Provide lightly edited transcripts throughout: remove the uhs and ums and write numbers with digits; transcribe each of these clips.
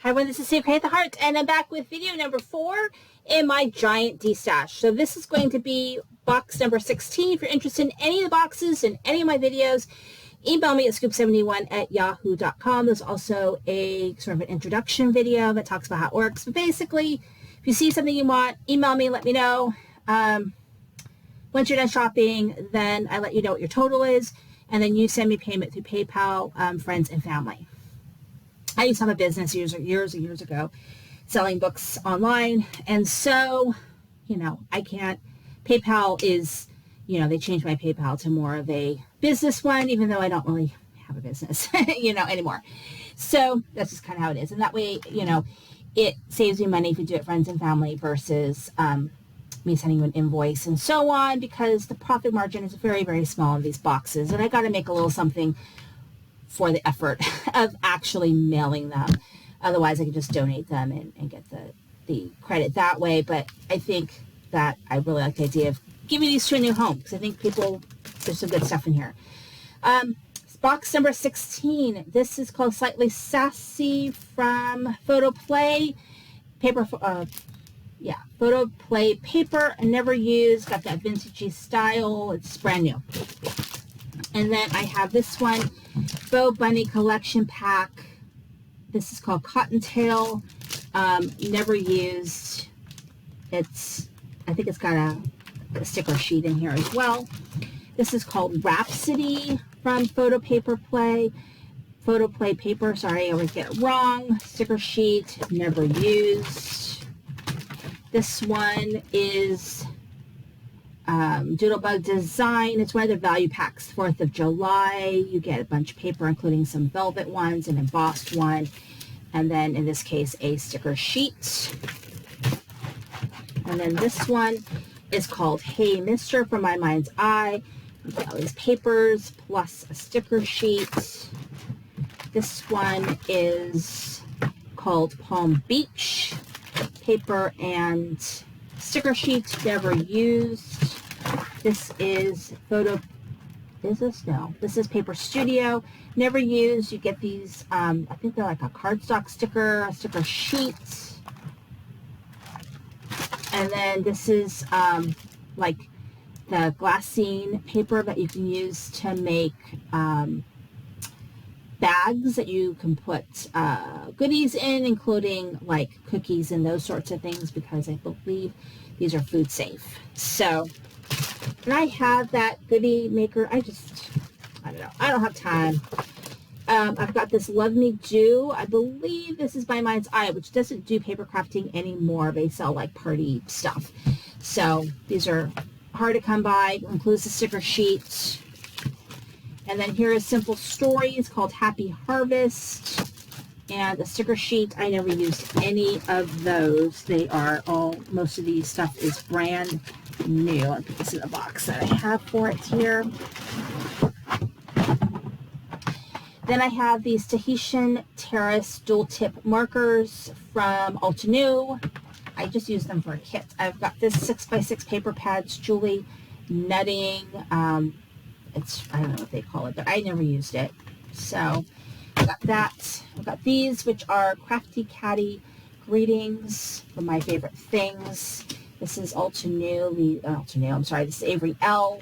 Hi everyone, this is Save Create the Heart, and I'm back with video number 4 in my giant Destash. So this is going to be box number 16. If you're interested in any of the boxes and any of my videos, email me at scoop71@yahoo.com. There's also a sort of an introduction video that talks about how it works. But basically, if you see something you want, email me, let me know. Once you're done shopping, then I let you know what your total is, and then you send me payment through PayPal, friends, and family. I used to have a business years ago selling books online. And so, I can't, PayPal is, they changed my PayPal to more of a business one, even though I don't really have a business, anymore. So that's just kind of how it is. And that way, it saves you money if you do it friends and family versus me sending you an invoice and so on, because the profit margin is very, very small in these boxes. And I got to make a little something for the effort of actually mailing them. Otherwise, I could just donate them and get the credit that way. But I think that I really like the idea of giving these to a new home, because I think there's some good stuff in here. Box number 16. This is called Slightly Sassy from Photo Play. Photo Play paper. I never used. Got that vintagey style. It's brand new. And then I have this one, Faux Bunny Collection Pack. This is called Cottontail. Never used. I think it's got a sticker sheet in here as well. This is called Rhapsody from Photo Play paper. Sorry, I always get it wrong. Sticker sheet, never used. This one is Doodlebug Design. It's one of their value packs, 4th of July. You get a bunch of paper, including some velvet ones, an embossed one, and then in this case a sticker sheet. And then this one is called Hey Mister from My Mind's Eye. You get all these papers plus a sticker sheet. This one is called Palm Beach. Paper and sticker sheet, never used. This is this is Paper Studio, never used. You get these, I think they're like a cardstock sticker, a sticker sheet. And then this is like the glassine paper that you can use to make bags that you can put goodies in, including like cookies and those sorts of things, because I believe these are food safe. So, and I have that goodie maker. I don't know. I don't have time. I've got this Love Me Do. I believe this is by Mind's Eye, which doesn't do paper crafting anymore. They sell like party stuff. So these are hard to come by. It includes the sticker sheet. And then here is Simple Stories called Happy Harvest. And the sticker sheet, I never used any of those. They are all, most of these stuff is brand new. I'll put this in the box that I have for it here. Then I have these Tahitian Terrace dual tip markers from Ulta New. I just use them for a kit. I've got this 6x6 paper pads, Julie Nutting. I don't know what they call it, but I never used it. So I got that. I've got these, which are Crafty Caddy Greetings from My Favorite Things. This is Ulta New. This is Avery L.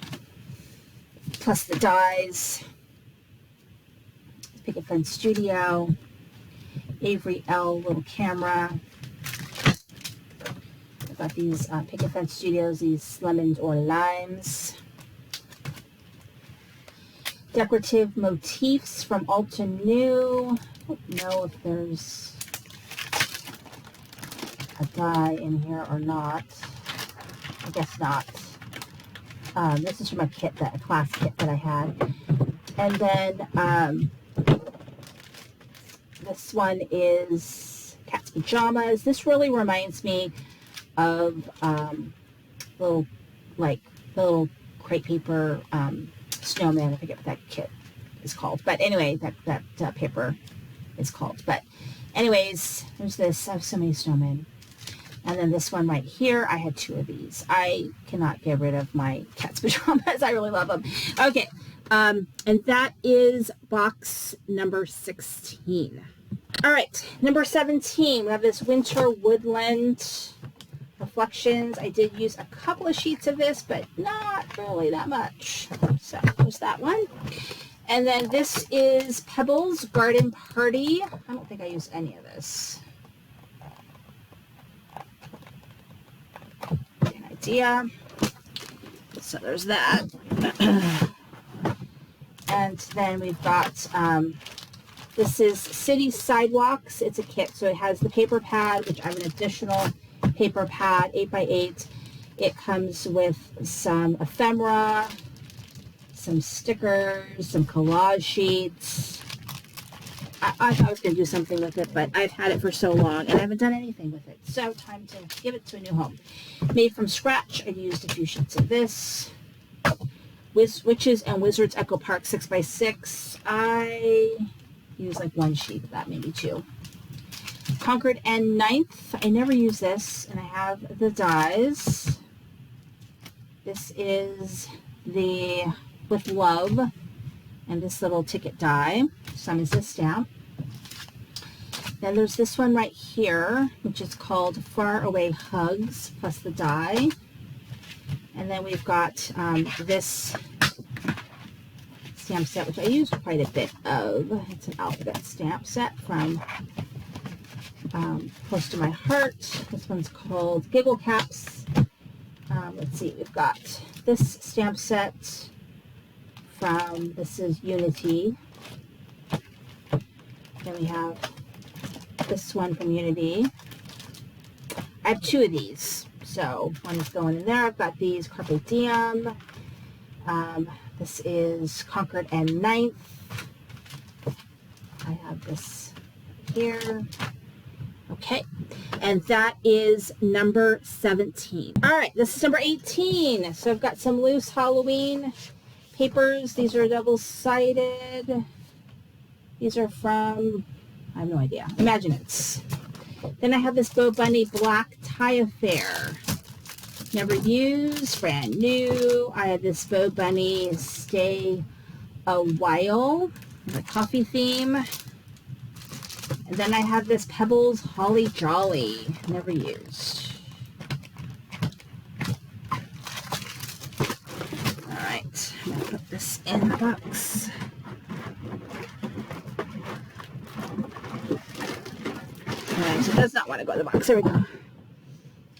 Plus the dies. Picket Fence Studio. Avery L. Little camera. I've got these Picket Fence Studios, these lemons or limes. Decorative Motifs from Ulta New. I don't know if there's a die in here or not. I guess not. This is from a kit, a class kit that I had. And then this one is Cat's Pajamas. This really reminds me of little crepe paper snowman. I forget what that kit is called, but anyway, that paper is called. But anyways, there's this. I have so many snowmen. And then this one right here, I had 2 of these. I cannot get rid of my cat's pajamas. I really love them. Okay, and that is box number 16. All right, number 17, we have this Winter Woodland Reflections. I did use a couple of sheets of this, but not really that much. So there's that one. And then this is Pebbles Garden Party. I don't think I used any of this. An idea. So there's that. And then we've got, this is City Sidewalks. It's a kit. So it has the paper pad, which I have an additional paper pad, 8x8. It comes with some ephemera, some stickers, some collage sheets. I thought I was going to do something with it, but I've had it for so long and I haven't done anything with it. So time to give it to a new home. Made from scratch. I used a few sheets of this. Witches and Wizards Echo Park 6x6. I used like one sheet of that, maybe two. Concord and Ninth. I never use this, and I have the dies. This is the With Love, and this little ticket die. Some is this stamp. Then there's this one right here, which is called Far Away Hugs, plus the die. And then we've got this stamp set, which I use quite a bit of. It's an alphabet stamp set from Close to My Heart. This one's called Giggle Caps. Let's see, we've got this stamp set from, this is Unity. Then we have this one from Unity. I have two of these, so one is going in there. I've got these Carpe Diem. This is Concord and Ninth. I have this here. Okay, and that is number 17. All right, this is number 18. So I've got some loose Halloween papers. These are double-sided. These are from, I have no idea, Imaginates. Then I have this Bo Bunny Black Tie Affair. Never used, brand new. I have this Bo Bunny Stay a While, the coffee theme. And then I have this Pebbles Holly Jolly, never used. All right, I'm gonna put this in the box. All right, so it does not want to go in the box. There we go.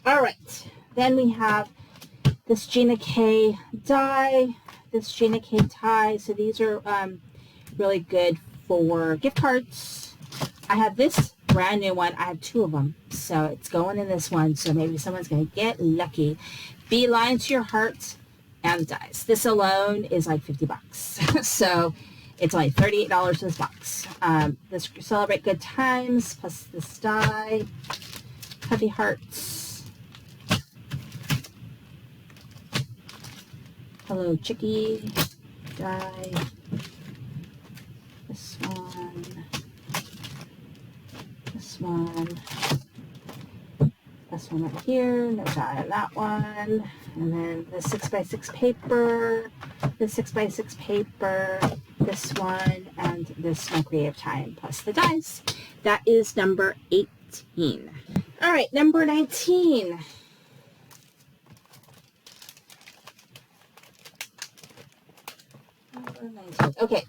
All right, then we have this Gina K die, this Gina K tie. So these are really good for gift cards. I have this brand new one. I have two of them, so it's going in this one. So maybe someone's going to get lucky. Beeline to Your Heart and the dies. This alone is like 50 bucks. So it's only $38 for this box. This Celebrate Good Times plus this die. Heavy Hearts. Hello Chickie die. This one. This one right here, no die on that one. And then the 6x6 paper, the 6x6 paper, this one, and this No Creative Time plus the dies. That is number 18. All right, number 19. Okay.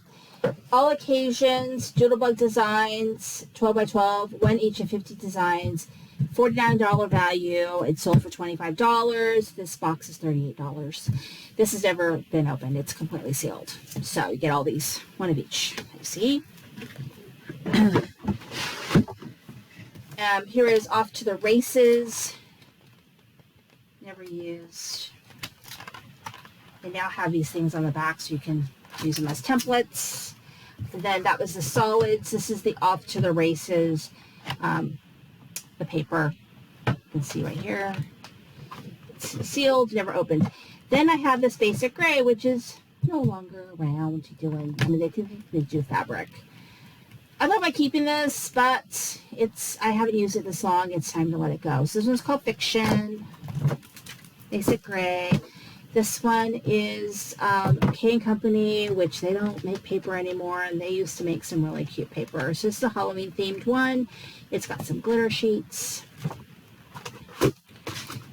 All Occasions, Doodlebug Designs, 12 by 12, one each of 50 designs, $49 value. It's sold for $25. This box is $38. This has never been opened. It's completely sealed. So you get all these, one of each. You see? Here is Off to the Races. Never used. They now have these things on the back so you can use them as templates. And then that was the solids. This is the Off to the Races, the paper. You can see right here. It's sealed, never opened. Then I have this Basic Gray, which is no longer around doing, I mean, they do fabric. I thought about keeping this, but I haven't used it this long. It's time to let it go. So this one's called Fiction. Basic Gray. This one is K & Company, which they don't make paper anymore, and they used to make some really cute paper. So this is a Halloween themed one. It's got some glitter sheets.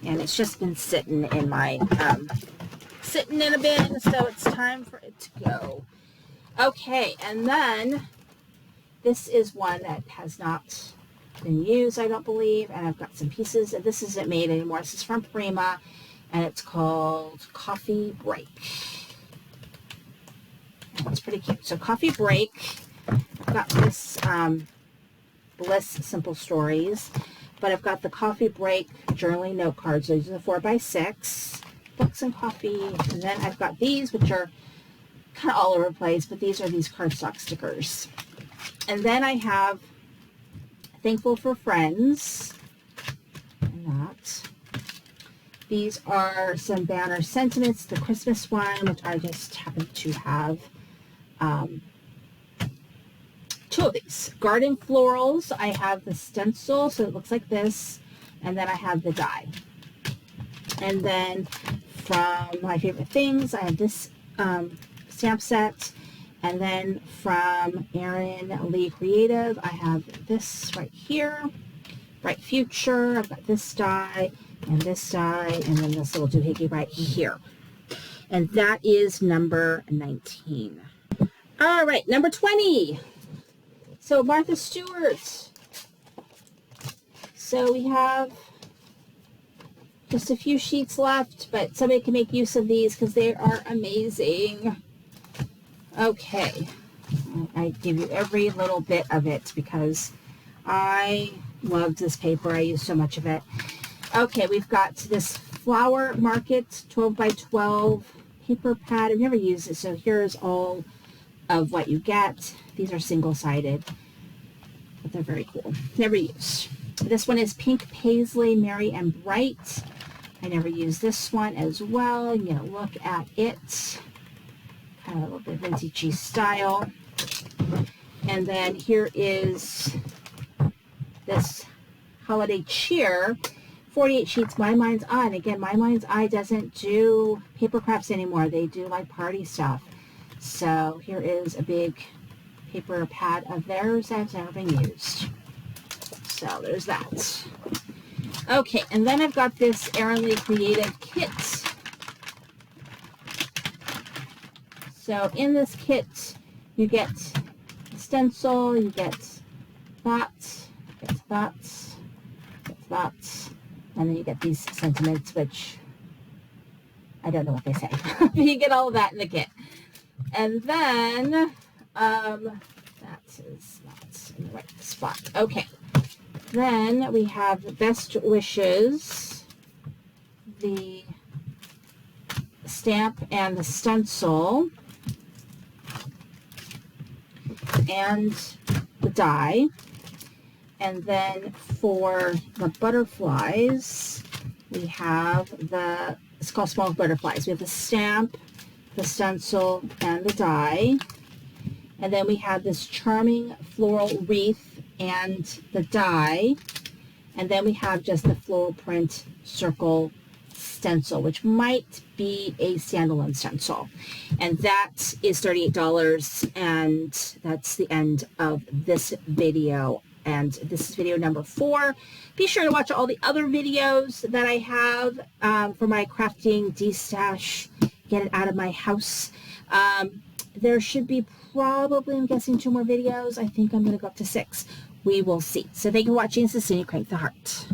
And it's just been sitting in my, sitting in a bin, so it's time for it to go. Okay, and then this is one that has not been used, I don't believe, and I've got some pieces. This isn't made anymore. This is from Prima, and it's called Coffee Break. And it's pretty cute. So Coffee Break, I've got this Bliss Simple Stories, but I've got the Coffee Break journaling note cards. These are the 4x6 books and coffee, and then I've got these, which are kind of all over the place, but these are these cardstock stickers. And then I have Thankful for Friends, and that. These are some banner sentiments, the Christmas one, which I just happen to have two of these. Garden Florals, I have the stencil, so it looks like this, and then I have the die. And then from my favorite things, I have this stamp set, and then from Erin Lee Creative, I have this right here, Bright Future. I've got this die, and this die, and then this little doohickey right here. And that is number 19. All right, number 20. So Martha Stewart. So we have just a few sheets left, but somebody can make use of these because they are amazing. Okay, I give you every little bit of it because I love this paper. I use so much of it. Okay, we've got this Flower Market 12 by 12 paper pad. I've never used it, so here's all of what you get. These are single-sided, but they're very cool. Never used. This one is Pink Paisley, Merry and Bright. I never used this one as well. You get a look at it. Kind of a little bit vintage style. And then here is this Holiday Cheer. 48 sheets, My Mind's Eye. And again, My Mind's Eye doesn't do paper crafts anymore. They do like party stuff. So here is a big paper pad of theirs that's never been used. So there's that. Okay, and then I've got this Erin Lee Creative kit. So in this kit, you get a stencil, you get that, and then you get these sentiments, which I don't know what they say. You get all of that in the kit. And then, that is not in the right spot. Okay. Then we have the Best Wishes, the stamp and the stencil, and the die. And then for the butterflies, we have the, it's called Small Butterflies. We have the stamp, the stencil, and the die. And then we have this charming floral wreath and the die. And then we have just the floral print circle stencil, which might be a standalone stencil. And that is $38. And that's the end of this video. And this is video number 4. Be sure to watch all the other videos that I have for my crafting Destash, get it out of my house. There should be probably, I'm guessing, 2 more videos. I think I'm going to go up to 6. We will see. So thank you for watching. This is Cindy Crank the Heart.